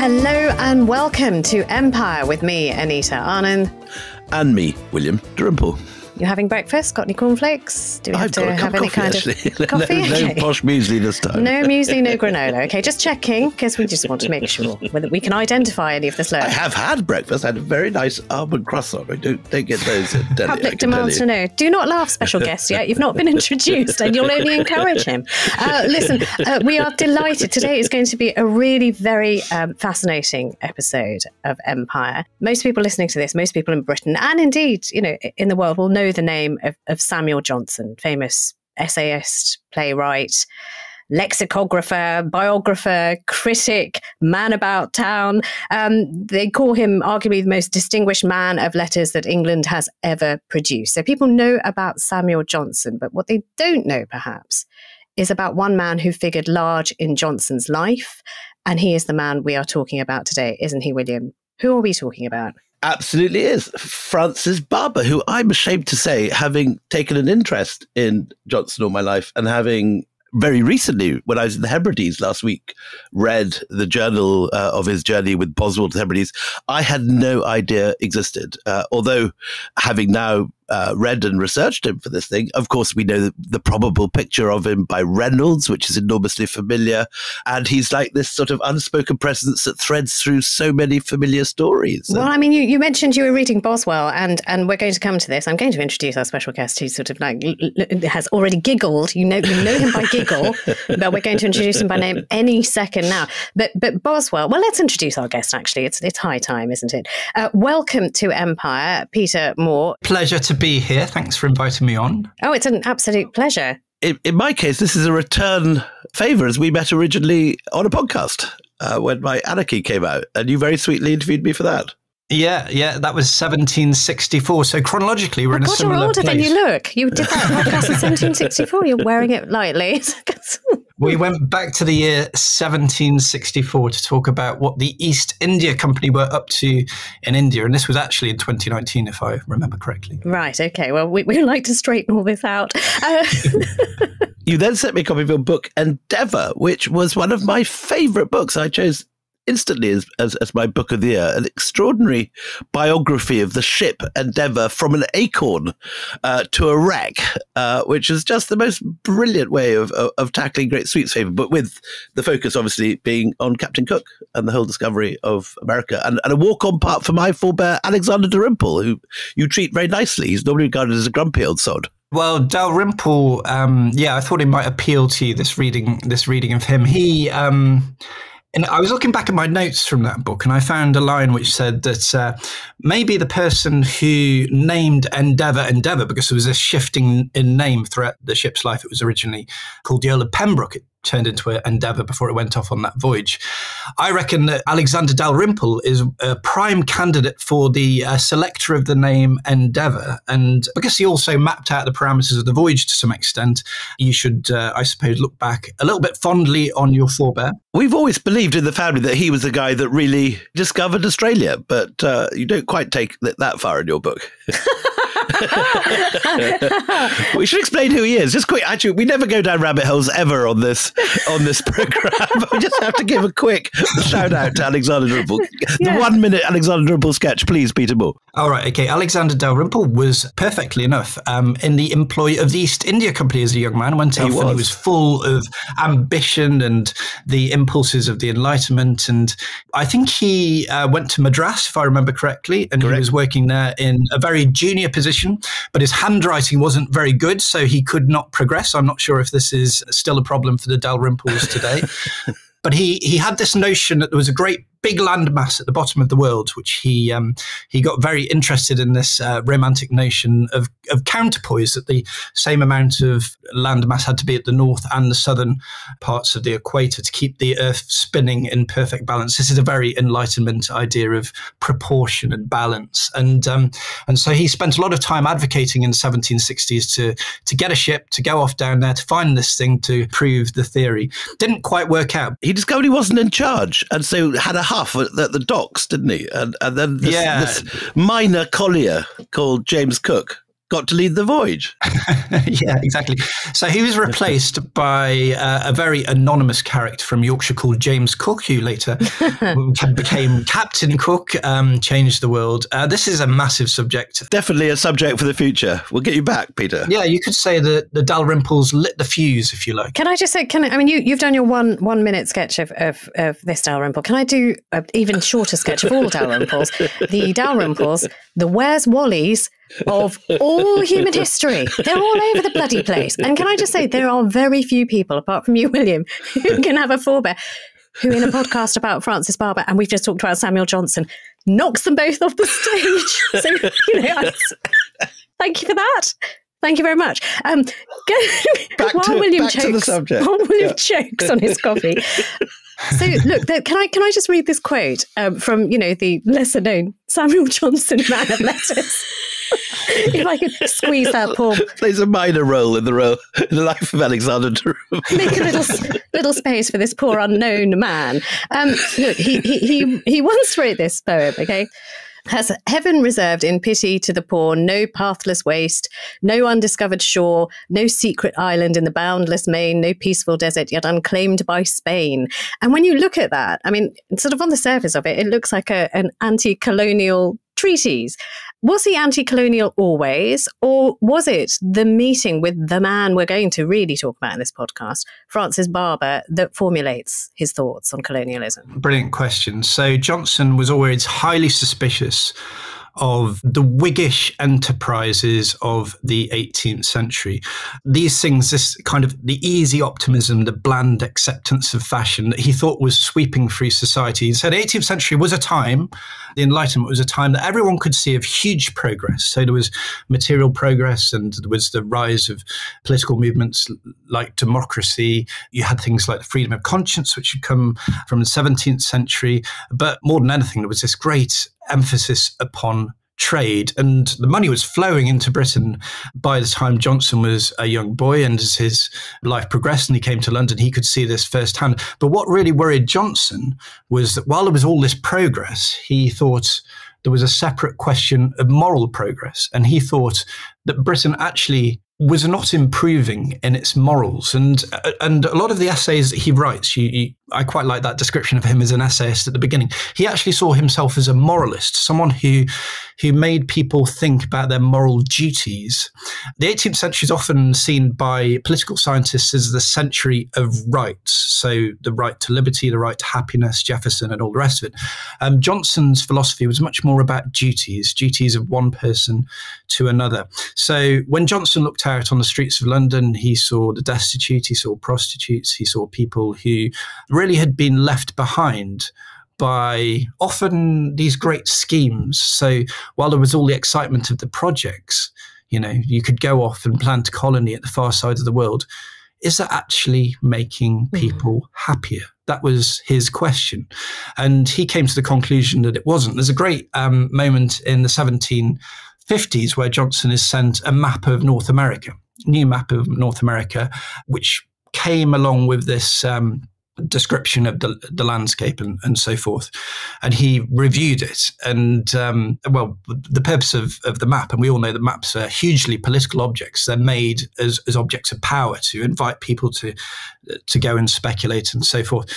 Hello and welcome to Empire with me, Anita Arnon. And me, William Dalrymple. You having breakfast? Got any cornflakes? Do we have to have any kind of coffee? No posh muesli this time. No muesli, no granola. Okay, just checking, because we just want to make sure whether we can identify any of the slurs. I have had breakfast. I had a very nice almond croissant. I don't get those at Delhi. Public demands to know. Do not laugh, special guest, yet. You've not been introduced, and you'll only encourage him. Listen, we are delighted. Today is going to be a really very fascinating episode of Empire. Most people listening to this, most people in Britain, and indeed, in the world, will know the name of Samuel Johnson, famous essayist, playwright, lexicographer, biographer, critic, man about town. They call him arguably the most distinguished man of letters that England has ever produced. So people know about Samuel Johnson, but what they don't know, perhaps, is about one man who figured large in Johnson's life. And he is the man we are talking about today, isn't he, William? Who are we talking about? Absolutely is. Francis Barber, who I'm ashamed to say, having taken an interest in Johnson all my life and having very recently, when I was in the Hebrides last week, read the journal of his journey with Boswell to the Hebrides, I had no idea existed. Although having now read and researched him for this thing, of course, we know the probable picture of him by Reynolds, which is enormously familiar. And he's like this sort of unspoken presence that threads through so many familiar stories. Well, I mean, you mentioned you were reading Boswell, and we're going to come to this. I'm going to introduce our special guest who sort of has already giggled. You know him by giggle, but we're going to introduce him by name any second now. But Boswell, well, let's introduce our guest, actually. It's high time, isn't it? Welcome to Empire, Peter Moore. Pleasure to be here. Thanks for inviting me on. Oh, it's an absolute pleasure. In my case, this is a return favour, as we met originally on a podcast when my Anarchy came out, and you very sweetly interviewed me for that. Yeah, that was 1764. So chronologically, we're in a similar you're older place. than you look. You did that podcast in 1764. You're wearing it lightly. We went back to the year 1764 to talk about what the East India Company were up to in India. And this was actually in 2019, if I remember correctly. Right. Okay. Well, we like to straighten all this out. You then sent me a copy of your book, Endeavour, which was one of my favourite books. I chose instantly as my book of the year, an extraordinary biography of the ship Endeavour from an acorn to a wreck, which is just the most brilliant way of tackling great sweets favour, but with the focus obviously being on Captain Cook and the whole discovery of America, and a walk-on part for my forebear Alexander Dalrymple, who you treat very nicely. He's normally regarded as a grumpy old sod. Well, Dalrymple, I thought it might appeal to you, this reading of him. He and I was looking back at my notes from that book, and I found a line which said that maybe the person who named Endeavour, because there was a shifting in name throughout the ship's life. It was originally called the Earl of Pembroke. It turned into Endeavour before it went off on that voyage. I reckon that Alexander Dalrymple is a prime candidate for the selector of the name Endeavour. And because he also mapped out the parameters of the voyage to some extent, you should, I suppose, look back a little bit fondly on your forebear. We've always believed in the family that he was the guy that really discovered Australia, but you don't quite take that far in your book. We should explain who he is. Just quick. Actually, we never go down rabbit holes ever on this program. We just have to give a quick shout out to Alexander Dalrymple. The 1 minute Alexander Dalrymple sketch, please, Peter Moore. All right. Okay. Alexander Dalrymple was perfectly enough in the employ of the East India Company as a young man. Went off and he was full of ambition and the impulses of the Enlightenment. And I think he went to Madras, if I remember correctly, and Correct. He was working there in a very junior position, but his handwriting wasn't very good, so he could not progress. I'm not sure if this is still a problem for the Dalrymples today. But he had this notion that there was a great big landmass at the bottom of the world, which he got very interested in this romantic notion of counterpoise, that the same amount of landmass had to be at the north and the southern parts of the equator to keep the Earth spinning in perfect balance. This is a very Enlightenment idea of proportion and balance, and so he spent a lot of time advocating in the 1760s to get a ship to go off down there to find this thing to prove the theory. Didn't quite work out. He discovered he wasn't in charge, and so had a huff at the docks, didn't he? And then this minor collier called James Cook got to lead the voyage. Yeah, exactly. So he was replaced by a very anonymous character from Yorkshire called James Cook, who later became Captain Cook, changed the world. This is a massive subject. Definitely a subject for the future. We'll get you back, Peter. Yeah, you could say that the Dalrymples lit the fuse, if you like. Can I just say, you've done your 1 minute sketch of this Dalrymple. Can I do an even shorter sketch of all Dalrymples? The Dalrymples, the Where's Wallies of all human history. They're all over the bloody place. And can I just say, there are very few people, apart from you, William, who can have a forebear who in a podcast about Francis Barber, and we've just talked about Samuel Johnson, knocks them both off the stage. So, thank you for that. Thank you very much. While William chokes on his coffee. So look, can I just read this quote from the lesser known Samuel Johnson, man of letters? If I could squeeze that poor, plays a minor role in the life of Alexander Jerome. Make a little space for this poor unknown man. Look, he once wrote this poem. Okay. Has heaven reserved in pity to the poor no pathless waste, no undiscovered shore, no secret island in the boundless main, no peaceful desert yet unclaimed by Spain? And when you look at that, I mean, sort of on the surface of it, it looks like an anti-colonial treatise. Was he anti-colonial always, or was it the meeting with the man we're going to really talk about in this podcast, Francis Barber, that formulates his thoughts on colonialism? Brilliant question. So Johnson was always highly suspicious of the Whiggish enterprises of the 18th century. These things, this kind of the easy optimism, the bland acceptance of fashion that he thought was sweeping through society. He said the 18th century was a time, the Enlightenment was a time that everyone could see of huge progress. So there was material progress and there was the rise of political movements like democracy. You had things like the freedom of conscience, which had come from the 17th century. But more than anything, there was this great emphasis upon trade, and the money was flowing into Britain by the time Johnson was a young boy, and as his life progressed and he came to London, he could see this firsthand. But what really worried Johnson was that while there was all this progress, he thought there was a separate question of moral progress, and he thought that Britain actually was not improving in its morals. And a lot of the essays that he writes, I quite like that description of him as an essayist at the beginning. He actually saw himself as a moralist, someone who made people think about their moral duties. The 18th century is often seen by political scientists as the century of rights. So the right to liberty, the right to happiness, Jefferson and all the rest of it. Johnson's philosophy was much more about duties of one person to another. So when Johnson looked out on the streets of London, he saw the destitute, he saw prostitutes, he saw people who really had been left behind by often these great schemes. So while there was all the excitement of the projects, you could go off and plant a colony at the far side of the world. Is that actually making people happier? That was his question. And he came to the conclusion that it wasn't. There's a great moment in the 1750s where Johnson is sent a map of North America, new map of North America, which came along with this description of the landscape and so forth. And he reviewed it. And, the purpose of the map, and we all know that maps are hugely political objects. They're made as objects of power to invite people to go and speculate and so forth.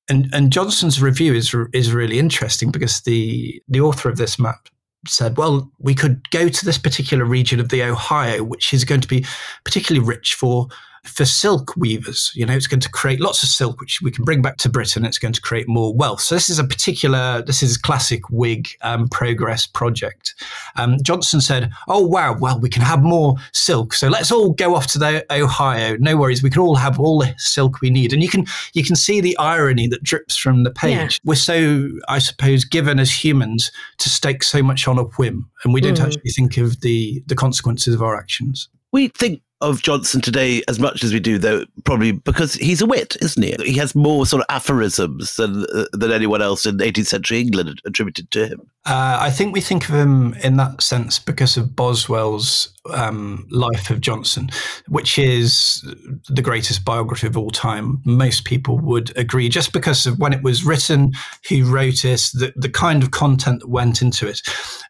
And Johnson's review is really interesting because the author of this map said, well, we could go to this particular region of the Ohio, which is going to be particularly rich for silk weavers. It's going to create lots of silk, which we can bring back to Britain. It's going to create more wealth. So this is a classic Whig progress project. Johnson said, oh, wow, well, we can have more silk. So let's all go off to the Ohio. No worries. We can all have all the silk we need. And you can see the irony that drips from the page. Yeah. We're so, I suppose, given as humans to stake so much on a whim. And we don't actually think of the consequences of our actions. We think of Johnson today as much as we do, though, probably because he's a wit, isn't he? He has more sort of aphorisms than anyone else in 18th century England attributed to him. I think we think of him in that sense because of Boswell's Life of Johnson, which is the greatest biography of all time. Most people would agree, just because of when it was written, who wrote it, the kind of content that went into it.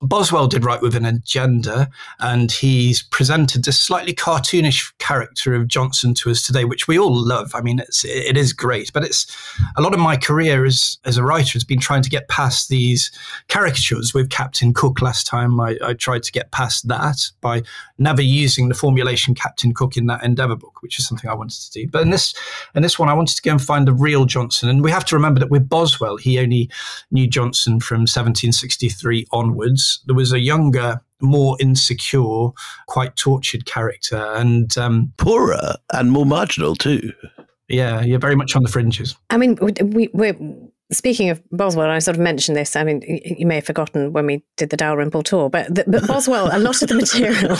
Boswell did write with an agenda, and he's presented this slightly cartoonish character of Johnson to us today, which we all love. I mean, it is great, but it's a lot of my career as a writer has been trying to get past these caricatures. With Captain Cook last time, I tried to get past that by never using the formulation Captain Cook in that Endeavour book, which is something I wanted to do. But in this one, I wanted to go and find the real Johnson. And we have to remember that with Boswell, he only knew Johnson from 1763 onwards. There was a younger, more insecure, quite tortured character, and poorer and more marginal too. Yeah, you're very much on the fringes. I mean, we're speaking of Boswell, I sort of mentioned this. I mean, you may have forgotten when we did the Dalrymple tour, but Boswell, a lot of the material,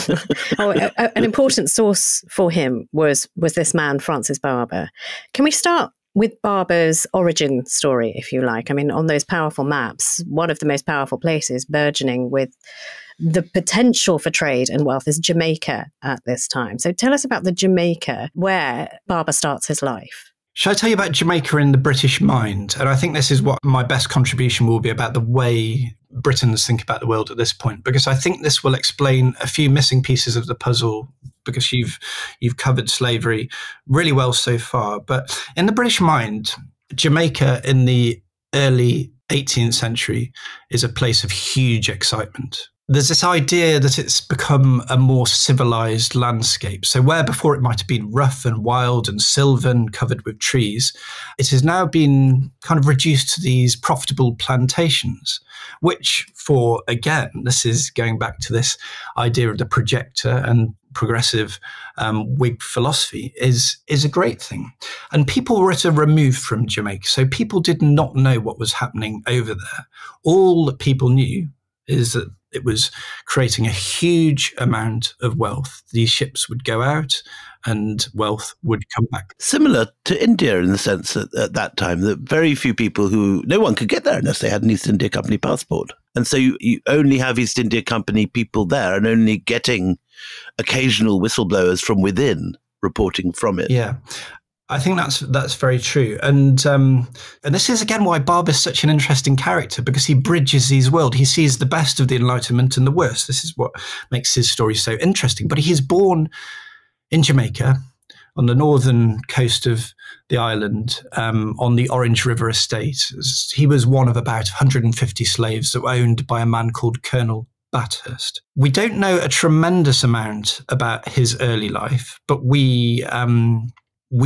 an important source for him was this man, Francis Barber. Can we start with Barber's origin story, if you like? I mean, on those powerful maps, one of the most powerful places burgeoning with the potential for trade and wealth is Jamaica at this time. So tell us about the Jamaica where Barber starts his life. Shall I tell you about Jamaica in the British mind? And I think this is what my best contribution will be about the way Britons think about the world at this point, because I think this will explain a few missing pieces of the puzzle, because you've covered slavery really well so far. But in the British mind, Jamaica in the early 18th century is a place of huge excitement. There's this idea that it's become a more civilized landscape. So where before it might have been rough and wild and sylvan, covered with trees, it has now been kind of reduced to these profitable plantations, which again, this is going back to this idea of the projector and progressive Whig philosophy, is a great thing. And people were at a remove from Jamaica. So people did not know what was happening over there. All that people knew is that it was creating a huge amount of wealth. These ships would go out and wealth would come back. Similar to India in the sense that at that time, that very few people no one could get there unless they had an East India Company passport. And so you only have East India Company people there and only getting occasional whistleblowers from within reporting from it. Yeah. I think that's very true. And this is, again, why Barber's such an interesting character, because he bridges these worlds. He sees the best of the Enlightenment and the worst. This is what makes his story so interesting. But he is born in Jamaica on the northern coast of the island, on the Orange River estate. He was one of about 150 slaves that were owned by a man called Colonel Bathurst. We don't know a tremendous amount about his early life, but we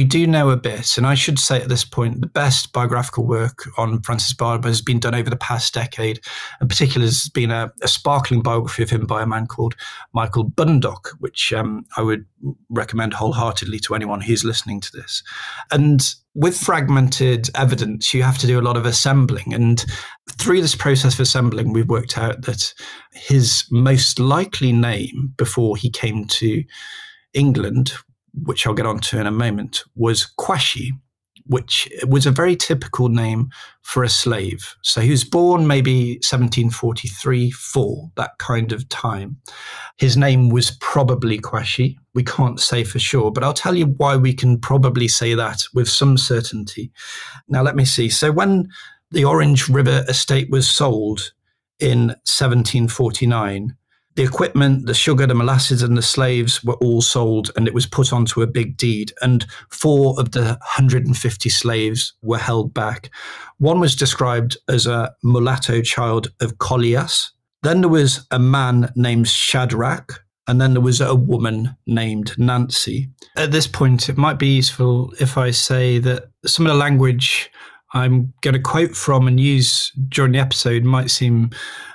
do know a bit. And I should say at this point, the best biographical work on Francis Barber has been done over the past decade. In particular, there's been a sparkling biography of him by a man called Michael Bundock, which I would recommend wholeheartedly to anyone who's listening to this. And with fragmented evidence, you have to do a lot of assembling. And through this process of assembling, we've worked out that his most likely name before he came to England, which I'll get onto in a moment, was Quashie, which was a very typical name for a slave. So he was born maybe 1743-4, that kind of time. His name was probably Quashie. We can't say for sure, but I'll tell you why we can probably say that with some certainty. Now, let me see. So when the Orange River estate was sold in 1749, the equipment, the sugar, the molasses, and the slaves were all sold, and it was put onto a big deed. And 4 of the 150 slaves were held back. One was described as a mulatto child of Collias. Then there was a man named Shadrach, and then there was a woman named Nancy. At this point, it might be useful if I say that some of the language I'm going to quote from and use during the episode might seem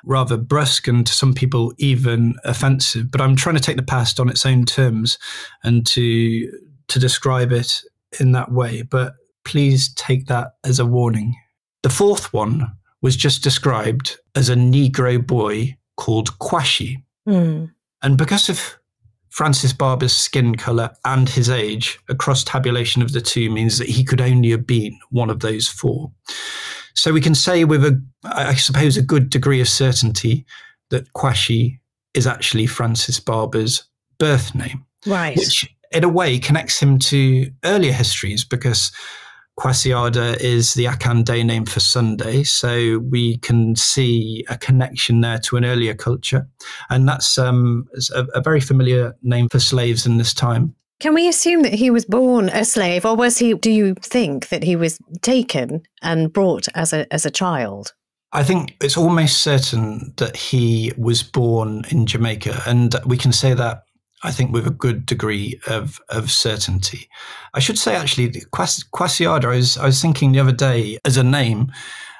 rather brusque and to some people even offensive, but I'm trying to take the past on its own terms and to describe it in that way. But please take that as a warning. The 4th one was just described as a Negro boy called Quashie. And because of Francis Barber's skin colour and his age, a cross tabulation of the two means that he could only have been one of those four. So we can say with I suppose, a good degree of certainty that Quashy is actually Francis Barber's birth name. Right. Which in a way connects him to earlier histories, because Kwasiada is the Akan day name for Sunday. So we can see a connection there to an earlier culture. And that's a very familiar name for slaves in this time. Can we assume that he was born a slave, or do you think that he was taken and brought as a child? I think it's almost certain that he was born in Jamaica, and we can say that, I think, with a good degree of certainty. I should say, actually, Kwasiada, I was thinking the other day, as a name,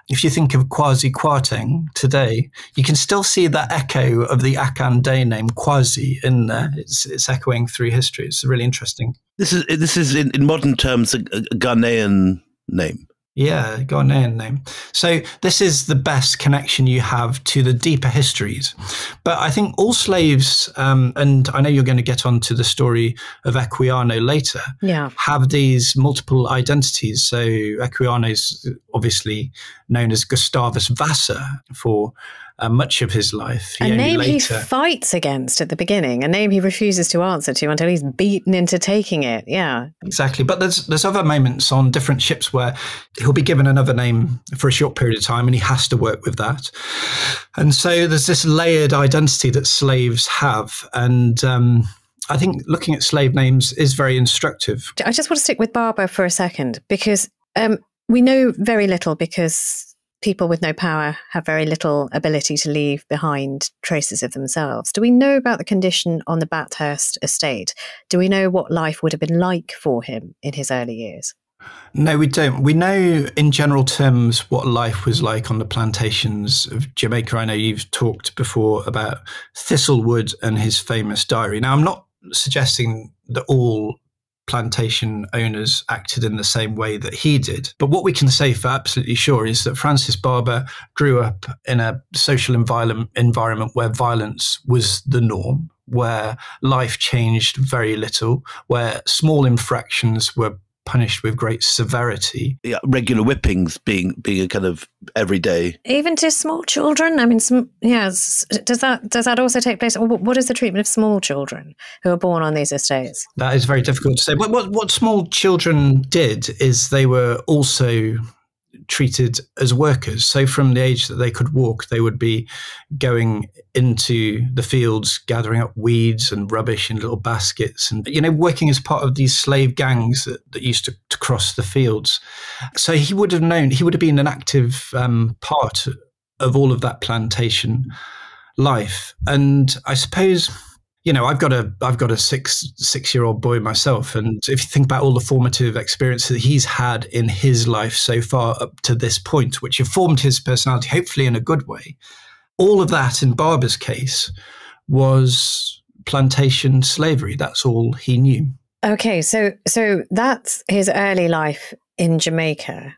if you think of Kwasi Kwarteng today, you can still see that echo of the Akan day name Kwasi in there. It's echoing through history. It's really interesting. This is in modern terms a Ghanaian name. Yeah, Ghanaian name. So this is the best connection you have to the deeper histories. But I think all slaves, and I know you're going to get onto the story of Equiano later, have these multiple identities. So Equiano is obviously known as Gustavus Vassa for much of his life. A name he fights against at the beginning, a name he refuses to answer to until he's beaten into taking it. Yeah, exactly. But there's other moments on different ships where he'll be given another name for a short period of time, and he has to work with that. And so there's this layered identity that slaves have, and I think looking at slave names is very instructive. I just want to stick with Barber for a second, because we know very little, because people with no power have very little ability to leave behind traces of themselves. Do we know about the condition on the Bathurst estate? Do we know what life would have been like for him in his early years? No, we don't. We know in general terms what life was like on the plantations of Jamaica. I know you've talked before about Thistlewood and his famous diary. Now, I'm not suggesting that all plantation owners acted in the same way that he did. But what we can say for absolutely sure is that Francis Barber grew up in a social environment where violence was the norm, where life changed very little, where small infractions were punished with great severity. Yeah, regular whippings being a kind of everyday. Even to small children? I mean, does that also take place? What is the treatment of small children who are born on these estates? That is very difficult to say. But what small children did is they were also treated as workers. So from the age that they could walk, they would be going into the fields, gathering up weeds and rubbish in little baskets, and working as part of these slave gangs that used to cross the fields. So he would have been an active part of all of that plantation life. And I suppose, I've got a six-year-old boy myself, and if you think about all the formative experiences that he's had in his life so far up to this point, which have formed his personality, hopefully in a good way, all of that in Barber's case was plantation slavery. That's all he knew. Okay, so that's his early life in Jamaica.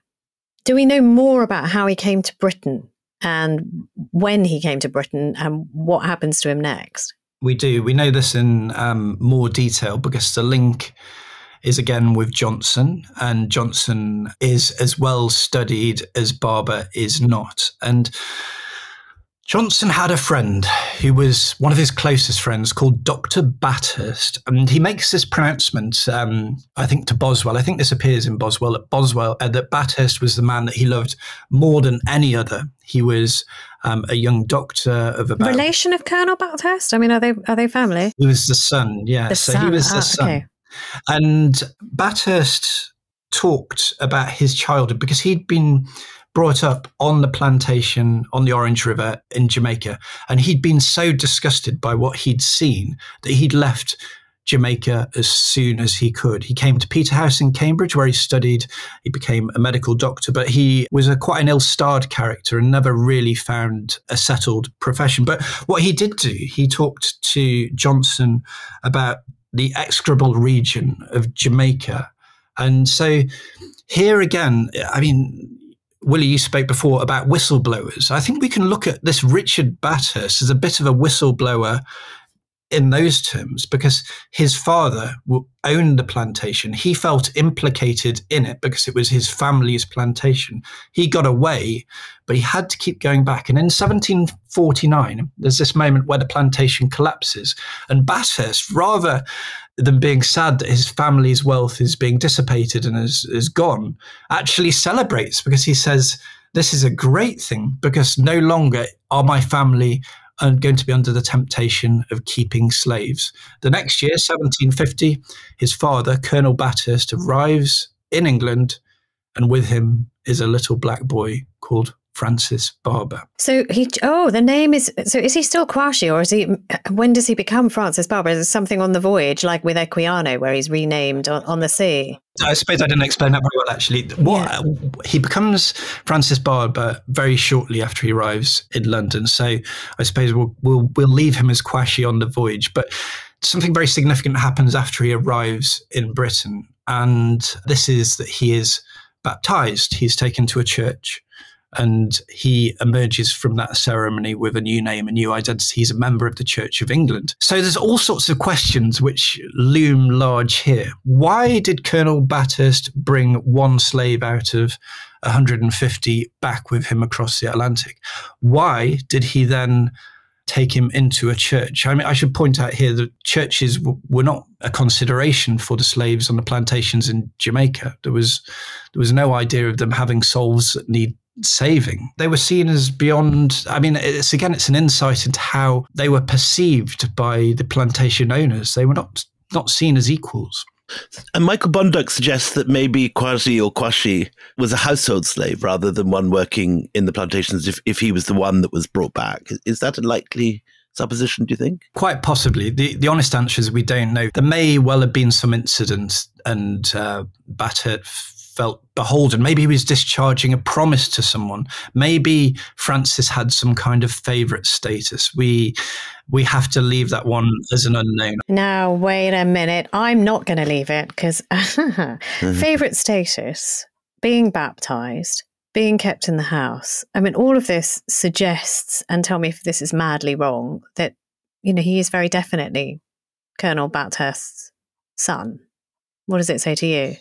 Do we know more about how he came to Britain and when he came to Britain and what happens to him next? We do. We know this in more detail because the link is again with Johnson, and Johnson is as well studied as Barber is not. And Johnson had a friend who was one of his closest friends called Dr. Bathurst, and he makes this pronouncement, I think, to Boswell. I think this appears in Boswell, that Bathurst was the man that he loved more than any other. He was a young doctor of about... Relation of Colonel Bathurst? I mean, are they family? He was the son, yeah. He was the son. Okay. And Bathurst talked about his childhood because he'd been brought up on the plantation on the Orange River in Jamaica, and he'd been so disgusted by what he'd seen that he'd left Jamaica as soon as he could. He came to Peterhouse in Cambridge, where he studied. He became a medical doctor, but he was quite an ill-starred character and never really found a settled profession. But what he did do, he talked to Johnson about the execrable region of Jamaica. And so here again, I mean, Willie, you spoke before about whistleblowers. I think we can look at this Richard Bathurst as a bit of a whistleblower in those terms because his father owned the plantation. He felt implicated in it because it was his family's plantation. He got away, but he had to keep going back. And in 1749, there's this moment where the plantation collapses. And Bathurst, rather than being sad that his family's wealth is being dissipated and is gone, actually celebrates because he says, this is a great thing because no longer are my family going to be under the temptation of keeping slaves. The next year, 1750, his father, Colonel Bathurst, arrives in England, and with him is a little black boy called Francis Barber. So the name is, so is he still Quashy, or when does he become Francis Barber? Is it something on the voyage, like with Equiano, where he's renamed on the sea? I suppose I didn't explain that very well, actually. He becomes Francis Barber very shortly after he arrives in London. So I suppose we'll leave him as Quashy on the voyage. But something very significant happens after he arrives in Britain. And this is that he is baptized. He's taken to a church. And he emerges from that ceremony with a new name, a new identity. He's a member of the Church of England. So there's all sorts of questions which loom large here. Why did Colonel Bathurst bring one slave out of 150 back with him across the Atlantic? Why did he then take him into a church? I mean, I should point out here that churches were not a consideration for the slaves on the plantations in Jamaica. There was no idea of them having souls that need saving. They were seen as beyond. I mean, it's an insight into how they were perceived by the plantation owners. They were not seen as equals. And Michael Bonduck suggests that maybe Quasi or Quashi was a household slave rather than one working in the plantations if he was the one that was brought back. Is that a likely supposition, do you think? Quite possibly. The honest answer is we don't know. There may well have been some incident and Bathurst felt beholden. Maybe he was discharging a promise to someone. Maybe Francis had some kind of favourite status. We have to leave that one as an unknown. Now, wait a minute. I'm not going to leave it because favourite status, being baptised, being kept in the house. I mean, all of this suggests, and tell me if this is madly wrong, that, he is very definitely Colonel Bathurst's son. What does it say to you?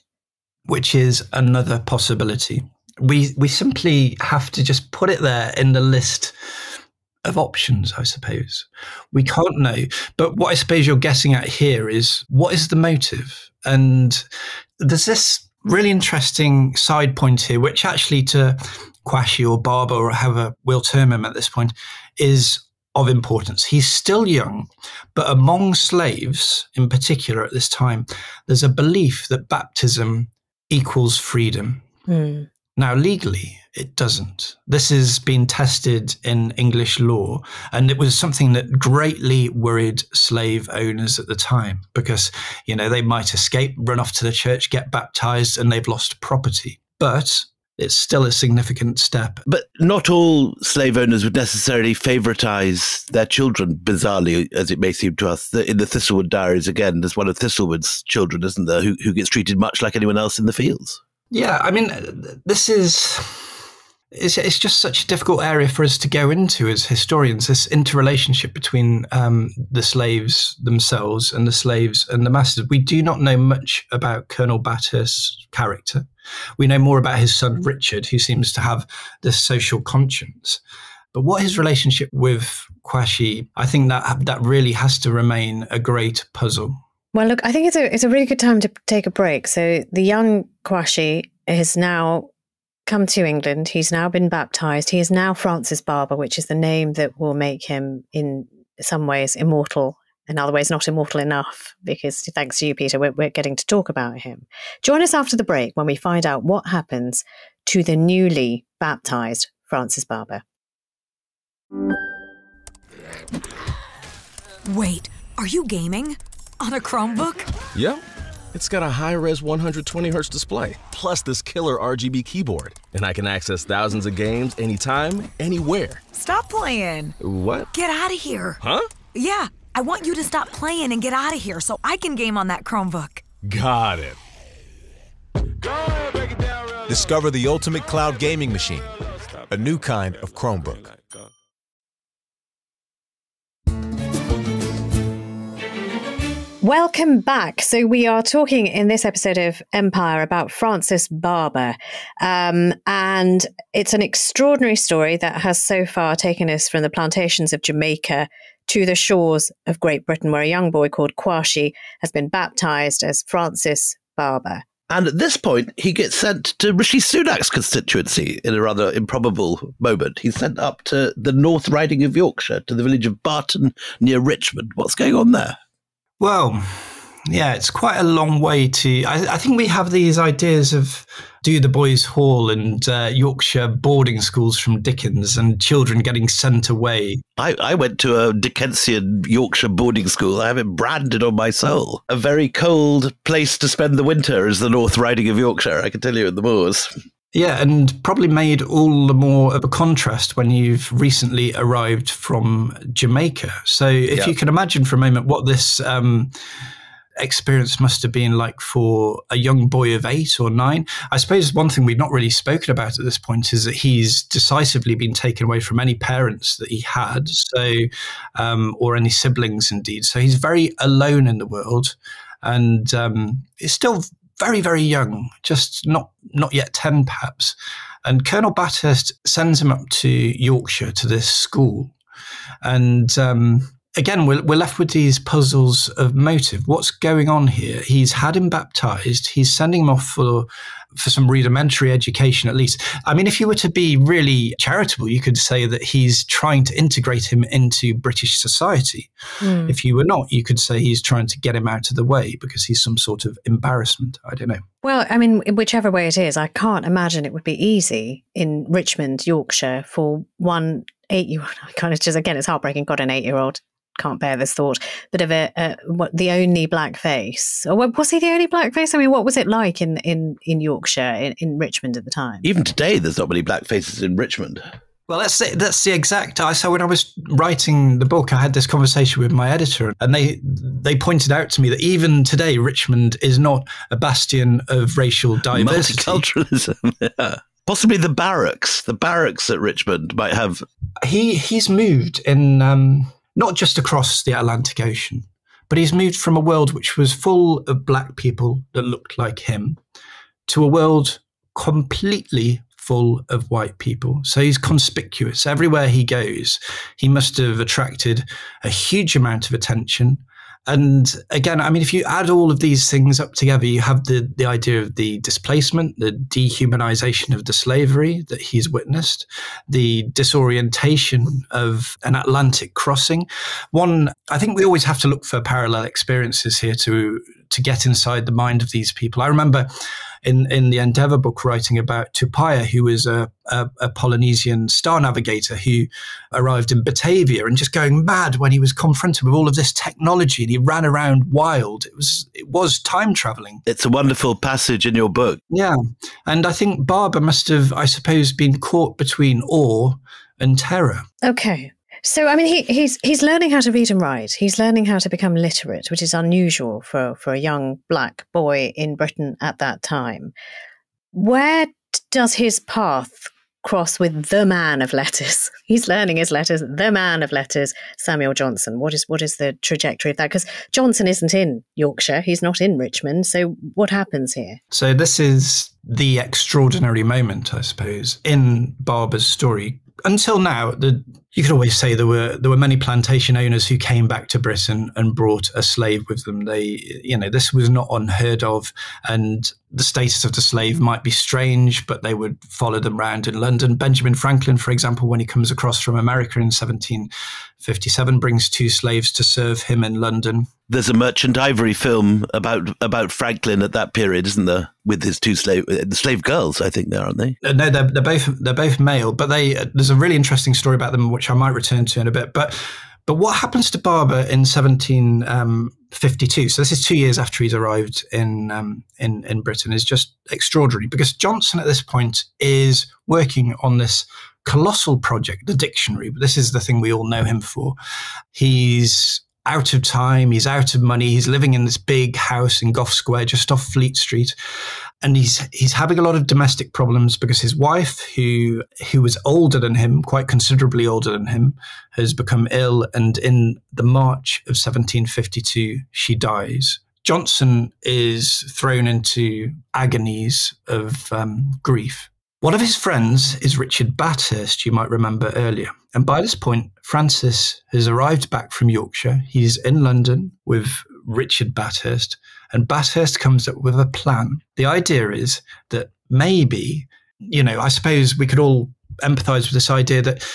Which is another possibility. We simply have to just put it there in the list of options, I suppose. We can't know. But what I suppose you're guessing at here is, what is the motive? And there's this really interesting side point here, which actually to Quashy or Barber, or however we'll term him at this point, is of importance. He's still young, but among slaves in particular at this time, there's a belief that baptism equals freedom. Now, legally, it doesn't. This has been tested in English law, and it was something that greatly worried slave owners at the time because, they might escape, run off to the church, get baptized, and they've lost property. But it's still a significant step. But not all slave owners would necessarily favoritize their children, bizarrely, as it may seem to us. In the Thistlewood Diaries, again, there's one of Thistlewood's children, isn't there, who gets treated much like anyone else in the fields. Yeah, I mean, it's just such a difficult area for us to go into as historians, this interrelationship between the slaves themselves and the slaves and the masters. We do not know much about Colonel Bathurst's character. We know more about his son, Richard, who seems to have this social conscience. But what his relationship with Quashy, I think that really has to remain a great puzzle. Well, look, I think it's a really good time to take a break. So the young Quashy has now come to England. He's now been baptized. He is now Francis Barber, which is the name that will make him in some ways immortal, in other ways not immortal enough, because thanks to you, Peter, we're getting to talk about him. Join us after the break when we find out what happens to the newly baptized Francis Barber. Wait, are you gaming? On a Chromebook? Yep. It's got a high-res 120Hz display, plus this killer RGB keyboard. And I can access thousands of games anytime, anywhere. Stop playing. What? Get out of here. Huh? Yeah, I want you to stop playing and get out of here so I can game on that Chromebook. Got it. Discover the ultimate cloud gaming machine, a new kind of Chromebook. Welcome back. So we are talking in this episode of Empire about Francis Barber. And it's an extraordinary story that has so far taken us from the plantations of Jamaica to the shores of Great Britain, where a young boy called Kwashi has been baptised as Francis Barber. And at this point, he gets sent to Rishi Sunak's constituency in a rather improbable moment. He's sent up to the North Riding of Yorkshire, to the village of Barton near Richmond. What's going on there? Well, yeah, it's quite a long way to... I think we have these ideas of Do the Boys Hall and Yorkshire boarding schools from Dickens and children getting sent away. I went to a Dickensian Yorkshire boarding school. I have it branded on my soul. A very cold place to spend the winter is the North Riding of Yorkshire, I can tell you, in the moors. Yeah, and probably made all the more of a contrast when you've recently arrived from Jamaica. So if you can imagine for a moment what this experience must have been like for a young boy of 8 or 9. I suppose one thing we've not really spoken about at this point is that he's decisively been taken away from any parents that he had, or any siblings indeed. So he's very alone in the world, and is still very, very young, just not yet 10 perhaps. And Colonel Bathurst sends him up to Yorkshire to this school. And again, we're left with these puzzles of motive. What's going on here? He's had him baptised. He's sending him off for some rudimentary education, at least. I mean, if you were to be really charitable, you could say that he's trying to integrate him into British society. If you were not, you could say he's trying to get him out of the way because he's some sort of embarrassment. I don't know. Well, I mean, whichever way it is, I can't imagine it would be easy in Richmond, Yorkshire, for one 8-year-old. I kind of just, again, it's heartbreaking. God, an 8-year-old. Can't bear this thought, but of the only black face. Or was he the only black face? I mean, what was it like in Yorkshire, in Richmond at the time? Even today, there's not many black faces in Richmond. Well, that's the exact. So when I was writing the book, I had this conversation with my editor, and they pointed out to me that even today, Richmond is not a bastion of racial diversity. Multiculturalism, yeah. Possibly the barracks. The barracks at Richmond might have... He's moved in... not just across the Atlantic Ocean, but he's moved from a world which was full of black people that looked like him to a world completely full of white people. So he's conspicuous. Everywhere he goes, he must have attracted a huge amount of attention. And again, I mean, if you add all of these things up together, you have the idea of the displacement, the dehumanization of the slavery that he's witnessed, the disorientation of an Atlantic crossing. I think we always have to look for parallel experiences here to get inside the mind of these people. I remember in the Endeavour book writing about Tupaya, who was a Polynesian star navigator who arrived in Batavia and just going mad when he was confronted with all of this technology, and he ran around wild. It was time traveling. It's a wonderful passage in your book. Yeah. And I think Barber must have, I suppose, been caught between awe and terror. Okay. So, I mean, he's learning how to read and write. He's learning how to become literate, which is unusual for a young black boy in Britain at that time. Where does his path cross with the man of letters? He's learning his letters, the man of letters, Samuel Johnson. What is the trajectory of that? Because Johnson isn't in Yorkshire. He's not in Richmond. So what happens here? So this is the extraordinary moment, I suppose, in Barber's story. Until now, you could always say there were many plantation owners who came back to Britain and brought a slave with them. This was not unheard of, and the status of the slave might be strange, but they would follow them around in London. Benjamin Franklin, for example, when he comes across from America in 1757, brings 2 slaves to serve him in London. There's a Merchant Ivory film about Franklin at that period, isn't there? With his 2 slave girls, I think, aren't they? No, they're both male, but there's a really interesting story about them, which I might return to in a bit. But what happens to Barber in 1752? So this is 2 years after he's arrived in Britain, is just extraordinary, because Johnson at this point is working on this colossal project, the dictionary. But this is the thing we all know him for. He's out of time, he's out of money, he's living in this big house in Gough Square, just off Fleet Street. And he's having a lot of domestic problems because his wife, who was older than him, quite considerably older than him, has become ill. And in the March of 1752, she dies. Johnson is thrown into agonies of grief. One of his friends is Richard Bathurst, you might remember earlier. And by this point, Francis has arrived back from Yorkshire. He's in London with Richard Bathurst. And Bathurst comes up with a plan. The idea is that maybe, I suppose we could all empathise with this idea that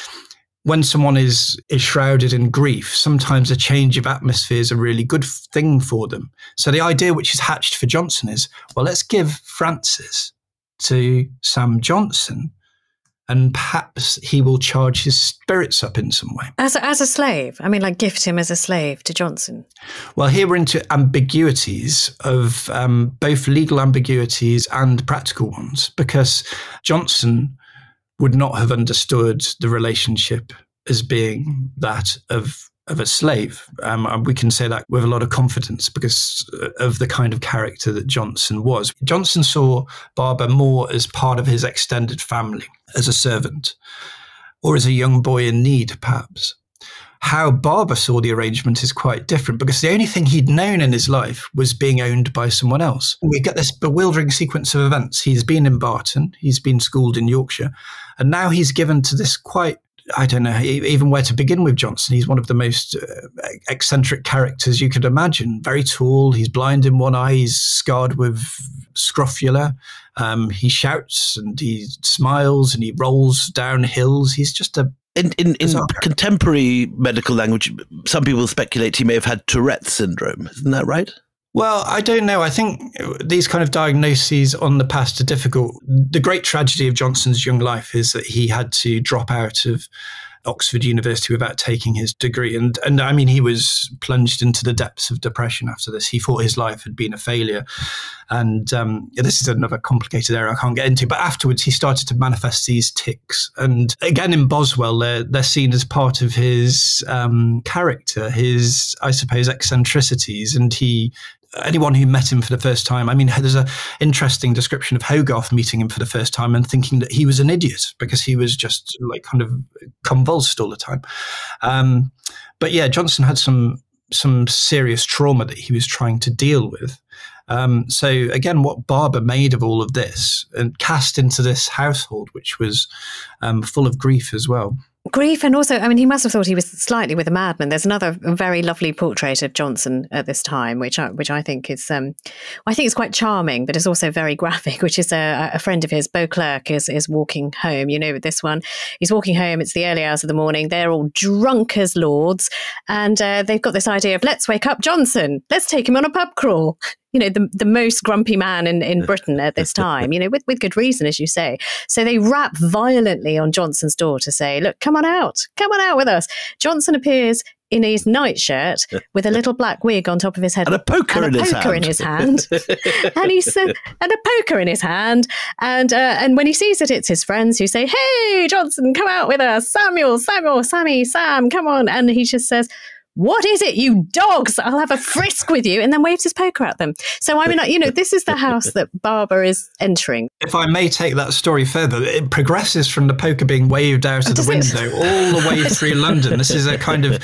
when someone is shrouded in grief, sometimes a change of atmosphere is a really good thing for them. So the idea which is hatched for Johnson is, well, let's give Francis to Sam Johnson, and perhaps he will charge his spirits up in some way. As a slave? I mean, like gift him as a slave to Johnson? Well, here we're into ambiguities of both legal ambiguities and practical ones, because Johnson would not have understood the relationship as being that of a slave. We can say that with a lot of confidence because of the kind of character that Johnson was. Johnson saw Barber more as part of his extended family, as a servant, or as a young boy in need, perhaps. How Barber saw the arrangement is quite different because the only thing he'd known in his life was being owned by someone else. We get this bewildering sequence of events. He's been in Barton, he's been schooled in Yorkshire, and now he's given to this quite, I don't know even where to begin with Johnson. He's one of the most eccentric characters you could imagine. Very tall, he's blind in one eye, he's scarred with scrofula. He shouts and he smiles and he rolls down hills. He's just a... In contemporary medical language, some people speculate he may have had Tourette's syndrome. Isn't that right? Well, I don't know. I think these kind of diagnoses on the past are difficult. The great tragedy of Johnson's young life is that he had to drop out of Oxford University without taking his degree. And I mean, he was plunged into the depths of depression after this. He thought his life had been a failure. And this is another complicated area I can't get into. But afterwards, he started to manifest these tics. And again, in Boswell, they're seen as part of his character, his, I suppose, eccentricities. And anyone who met him for the first time, I mean, there's an interesting description of Hogarth meeting him for the first time and thinking that he was an idiot because he was just like kind of convulsed all the time. But yeah, Johnson had some serious trauma that he was trying to deal with. So again, what Barber made of all of this and cast into this household, which was full of grief as well. Grief, and also, I mean, he must have thought he was slightly with a madman. There's another very lovely portrait of Johnson at this time, which I think is, I think it's quite charming, but it's also very graphic. Which is a friend of his, Beauclerk, is walking home. You know, with this one, he's walking home. It's the early hours of the morning. They're all drunk as lords, and they've got this idea of let's wake up Johnson. Let's take him on a pub crawl. You know, the most grumpy man in Britain at this time, you know, with good reason, as you say. So they rap violently on Johnson's door to say, look, come on out with us. Johnson appears in his nightshirt with a little black wig on top of his head. And a poker in his hand. And he said, and a poker in his hand. And when he sees it, it's his friends who say, hey, Johnson, come out with us. Samuel, Sammy, Sam, come on. And he just says, what is it, you dogs? I'll have a frisk with you, and then waves his poker at them. So, I mean, you know, this is the house that Barber is entering. If I may take that story further, it progresses from the poker being waved out of the window all the way through London. This is a kind of,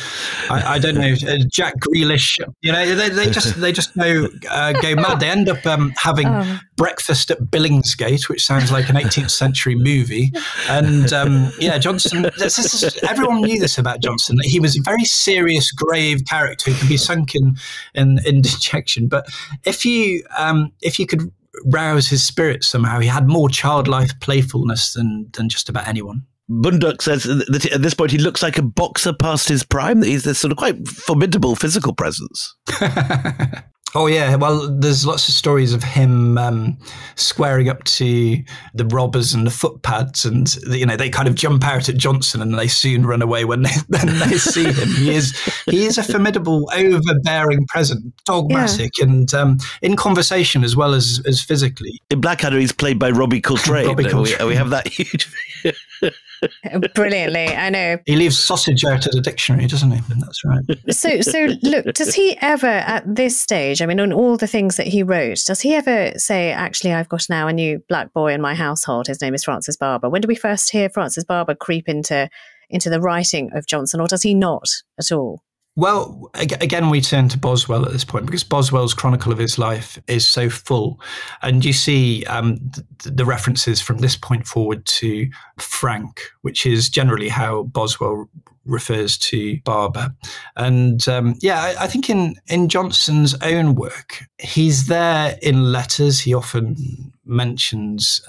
I don't know, Jack Grealish, you know, they just go mad. They end up having breakfast at Billingsgate, which sounds like an 18th century movie. And yeah, Johnson, everyone knew this about Johnson, that he was a very serious, grave character who can be sunk in dejection. But if you could rouse his spirit somehow, he had more childlike playfulness than just about anyone. Bunduck says that at this point he looks like a boxer past his prime, that he's this sort of quite formidable physical presence. Oh, yeah. Well, there's lots of stories of him squaring up to the robbers and the footpads, and, you know, they kind of jump out at Johnson and they soon run away when they see him. He is a formidable, overbearing presence, dogmatic, and in conversation as well as physically. In Blackadder, he's played by Robbie Coltrane. We have that huge... Brilliantly, I know. He leaves sausage out of the dictionary, doesn't he? That's right. So look, does he ever at this stage, I mean, on all the things that he wrote, does he ever say, actually, I've got now a new black boy in my household, his name is Francis Barber? When do we first hear Francis Barber creep into the writing of Johnson, or does he not at all? Well, again, we turn to Boswell at this point, because Boswell's chronicle of his life is so full. And you see the references from this point forward to Frank, which is generally how Boswell refers to Barber. And I think in Johnson's own work, he's there in letters. He often mentions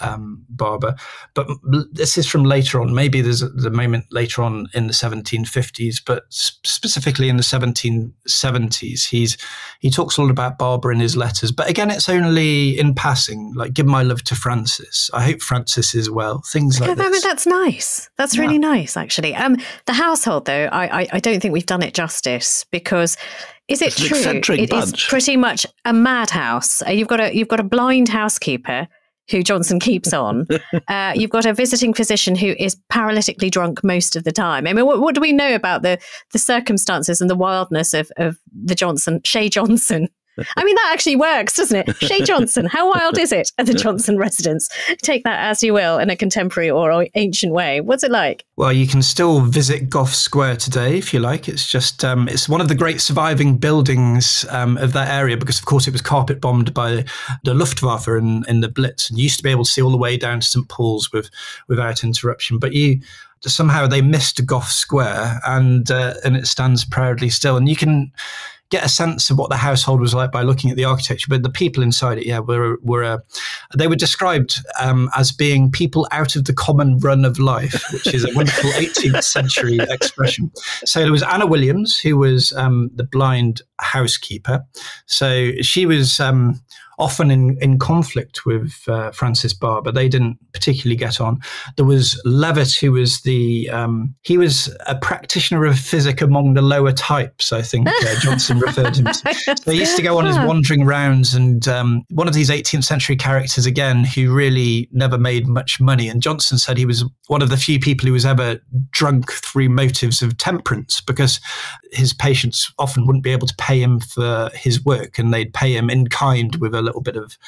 Barber, but this is from later on. Maybe there's the moment later on in the 1750s, but specifically in the 1770s, he talks a lot about Barber in his letters. But again, it's only in passing, like, give my love to Francis. I hope Francis is well. Things like this. I mean, that's nice. That's really nice, actually. The household, though, I don't think we've done it justice, because is it true? It is pretty much a madhouse. You've got a blind housekeeper who Johnson keeps on. You've got a visiting physician who is paralytically drunk most of the time. I mean, what do we know about the circumstances and the wildness of the Shea Johnson? I mean, that actually works, doesn't it? Shea Johnson, how wild is it at the Johnson residence? Take that as you will in a contemporary or ancient way. What's it like? Well, you can still visit Gough Square today if you like. It's just, it's one of the great surviving buildings of that area, because, of course, it was carpet bombed by the Luftwaffe in the Blitz. And you used to be able to see all the way down to St. Paul's without interruption. But somehow they missed Gough Square, and it stands proudly still. And you can get a sense of what the household was like by looking at the architecture, but the people inside it, they were described as being people out of the common run of life, which is a wonderful 18th century expression. So there was Anna Williams, who was the blind housekeeper. So she was often in conflict with Francis Barber. They didn't particularly get on. There was Levitt, who was he was a practitioner of physic among the lower types, I think Johnson referred him to. So he used to go on his wandering rounds, and one of these 18th century characters, again, who really never made much money. And Johnson said he was one of the few people who was ever drunk through motives of temperance, because his patients often wouldn't be able to pay him for his work, and they'd pay him in kind with a little bit of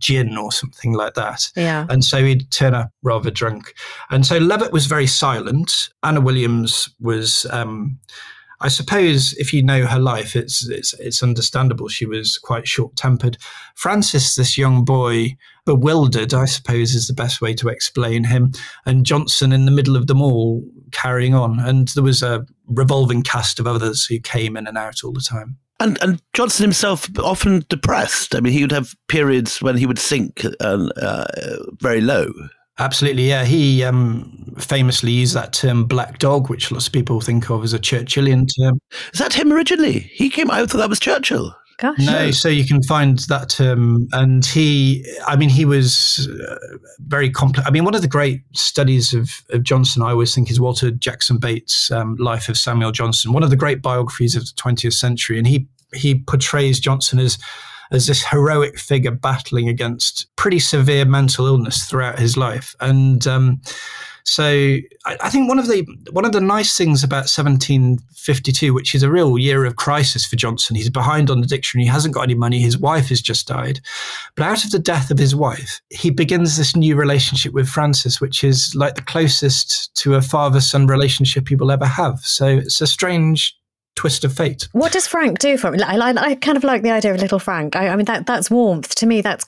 gin or something like that. Yeah. And so he'd turn up rather drunk. And so Levitt was very silent. Anna Williams was, I suppose, if you know her life, it's understandable. She was quite short-tempered. Francis, this young boy, bewildered, I suppose, is the best way to explain him. And Johnson in the middle of them all, carrying on. And there was a revolving cast of others who came in and out all the time. And Johnson himself often depressed. I mean, he would have periods when he would sink very low. Absolutely, yeah. He famously used that term "black dog," which lots of people think of as a Churchillian term. Is that him originally? He came out, I thought that was Churchill. Gosh. No, so you can find that term. And he was very complex. I mean, one of the great studies of Johnson, I always think, is Walter Jackson Bates' Life of Samuel Johnson, one of the great biographies of the 20th century. And he portrays Johnson as this heroic figure battling against pretty severe mental illness throughout his life. And so I think one of the nice things about 1752, which is a real year of crisis for Johnson, he's behind on the dictionary, he hasn't got any money, his wife has just died. But out of the death of his wife, he begins this new relationship with Francis, which is like the closest to a father-son relationship he will ever have. So it's a strange twist of fate. What does Frank do for him? I kind of like the idea of little Frank. I mean, that's warmth to me. That's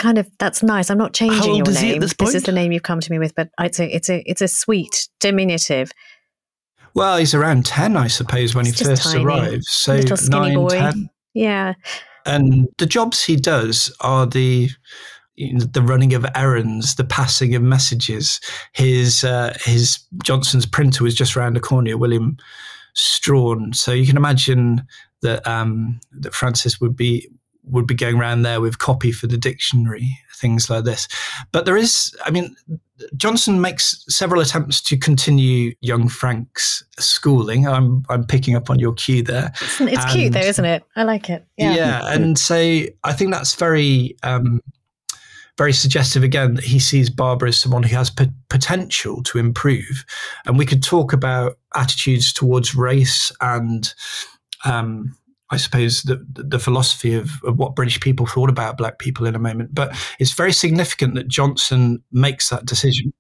nice. I'm not changing your name. How old is he at this point? This is the name you've come to me with, but it's a sweet diminutive. Well, he's around 10, I suppose, when he first arrives. So little skinny 9, boy. 10. Yeah. And the jobs he does are the running of errands, the passing of messages. His Johnson's printer was just around the corner, William Strawn. So you can imagine that that Francis would be going around there with copy for the dictionary, things like this. But there is, I mean, Johnson makes several attempts to continue young Frank's schooling. I'm picking up on your cue there. It's cute though, isn't it? I like it. Yeah. Yeah, and so I think that's very very suggestive again that he sees Barber as someone who has potential to improve. And we could talk about attitudes towards race and I suppose the philosophy of what British people thought about black people in a moment. But it's very significant that Johnson makes that decision.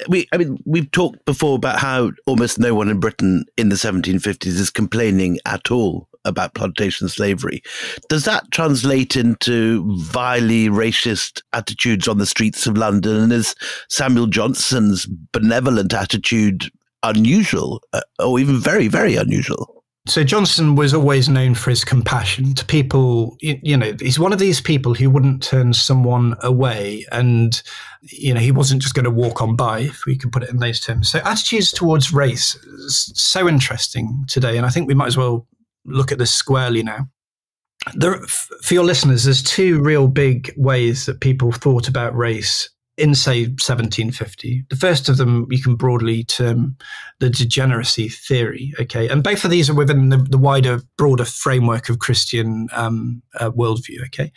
We've talked before about how almost no one in Britain in the 1750s is complaining at all about plantation slavery. Does that translate into vilely racist attitudes on the streets of London? And is Samuel Johnson's benevolent attitude unusual, or even very, very unusual? So Johnson was always known for his compassion to people. You know, he's one of these people who wouldn't turn someone away, and he wasn't just going to walk on by, if we can put it in those terms. So attitudes towards race is so interesting today, and I think we might as well look at this squarely now. For your listeners, there's two real big ways that people thought about race in, say, 1750. The first of them you can broadly term the degeneracy theory, okay? And both of these are within the wider, broader framework of Christian worldview, okay?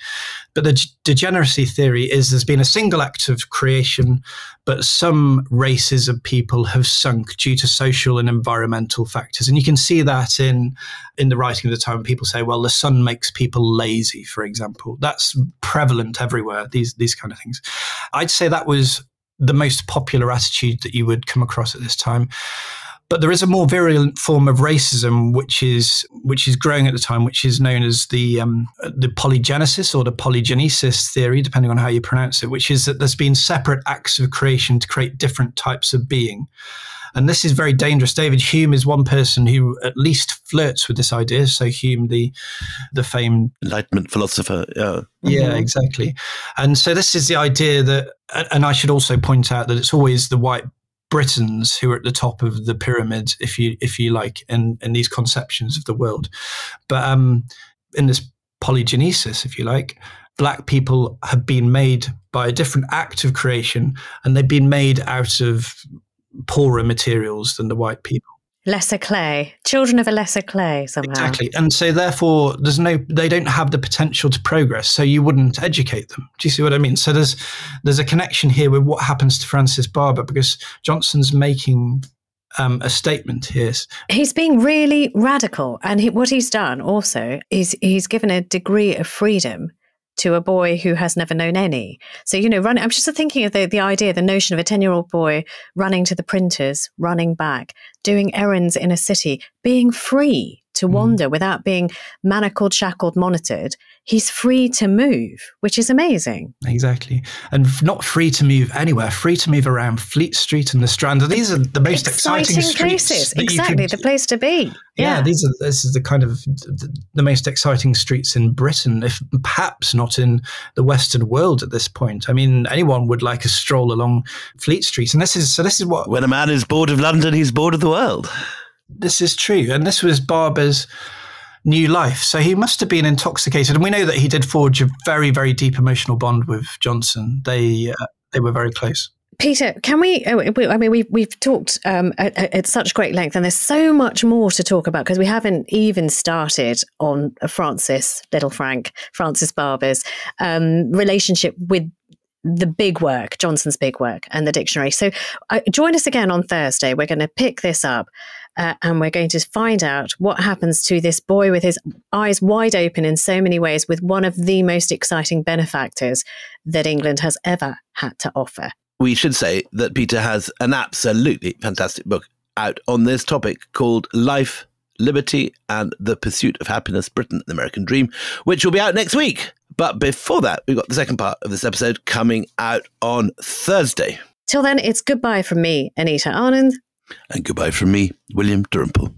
But the degeneracy theory is there's been a single act of creation, but some races of people have sunk due to social and environmental factors. And you can see that in the writing of the time. People say, well, the sun makes people lazy, for example. That's prevalent everywhere, these kind of things. I'd say that was the most popular attitude that you would come across at this time. But there is a more virulent form of racism, which is growing at the time, which is known as the polygenesis or the polygenesis theory, depending on how you pronounce it, which is that there's been separate acts of creation to create different types of being. And this is very dangerous. David Hume is one person who at least flirts with this idea. So Hume, the famed Enlightenment philosopher. Yeah. Yeah, exactly. And so this is the idea that, and I should also point out that it's always the white Britons who are at the top of the pyramid, if you like, in these conceptions of the world. But in this polygenesis, if you like, black people have been made by a different act of creation, and they've been made out of poorer materials than the white people. Lesser clay, children of a lesser clay somehow. Exactly. And so therefore they don't have the potential to progress, so you wouldn't educate them. Do you see what I mean? So there's a connection here with what happens to Francis Barber, because Johnson's making a statement here. He's being really radical, and what he's done also is he's given a degree of freedom to a boy who has never known any. So, I'm just thinking of the idea, the notion of a 10-year-old boy running to the printers, running back, doing errands in a city, being free to wander without being manacled, shackled, monitored. He's free to move, which is amazing. Exactly. And not free to move anywhere, free to move around Fleet Street and the Strand. These are the most exciting places. Exactly, the place to be. Yeah, this is the kind of the most exciting streets in Britain, if perhaps not in the Western world at this point. I mean, anyone would like a stroll along Fleet Street. And this is what... When a man is bored of London, he's bored of the world. This is true. And this was Barber's new life. So he must have been intoxicated. And we know that he did forge a very, very deep emotional bond with Johnson. They were very close. Peter, can we, we've talked at such great length, and there's so much more to talk about, because we haven't even started on Francis Barber's relationship with the big work, Johnson's big work, and the dictionary. So join us again on Thursday. We're going to pick this up and we're going to find out what happens to this boy with his eyes wide open in so many ways, with one of the most exciting benefactors that England has ever had to offer. We should say that Peter has an absolutely fantastic book out on this topic called Life, Liberty and the Pursuit of Happiness, Britain, the American Dream, which will be out next week. But before that, we've got the second part of this episode coming out on Thursday. Till then, it's goodbye from me, Anita Anand. And goodbye from me, William Davenport.